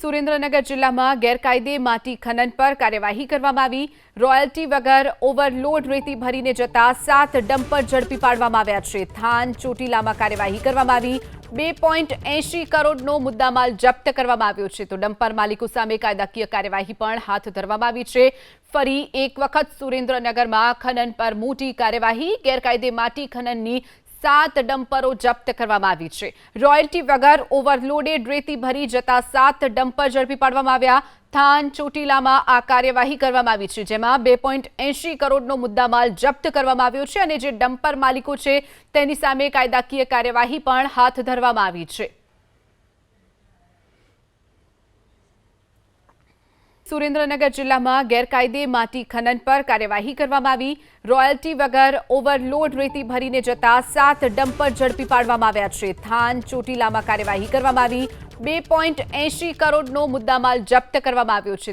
સુરેન્દ્રનગર જિલ્લામાં ગેરકાયદે માટી ખનન પર કાર્યવાહી કરવામાં આવી। રોયલ્ટી વગર ઓવરલોડ રેતી ભરીને જતા 7 ડમ્પર ઝડપી પાડવામાં આવ્યા છે। થાન ચોટીલામાં કાર્યવાહી કરવામાં આવી। 2.80 કરોડનો મુદ્દામાલ જપ્ત કરવામાં આવ્યો છે તો ડમ્પર માલિકો સામે કાયદાકીય કાર્યવાહી પણ હાથ ધરવામાં આવી છે। ફરી એક વખત સુરેન્દ્રનગરમાં ખનન પર મોટી કાર્યવાહી। ગેરકાયદે માટી ખનનની 7 ડમ્પરો જપ્ત કરવામાં આવી છે। રોયલ્ટી વગર ઓવરલોડેડ રેતી ભરી જતા 7 ડમ્પર ઝડપી પાડવામાં આવ્યા। થાન ચોટીલામાં આ કાર્યવાહી કરવામાં આવી છે જેમાં 2.80 કરોડનો મુદ્દામાલ જપ્ત કરવામાં આવ્યો છે અને જે ડમ્પર માલિકો છે તેની સામે કાયદાકીય કાર્યવાહી પણ હાથ ધરવામાં આવી છે। સુરેન્દ્રનગર જિલ્લામાં ગેરકાયદે માટી ખનન પર કાર્યવાહી કરવામાં આવી। રોયલ્ટી વગર ઓવરલોડ રેતી ભરીને જતા 7 ડમ્પર ઝડપી પાડવામાં આવ્યા છે। થાન ચોટીલામાં કાર્યવાહી કરવામાં આવી। 2.80 કરોડનો મુદ્દામાલ જપ્ત કરવામાં આવ્યો છે।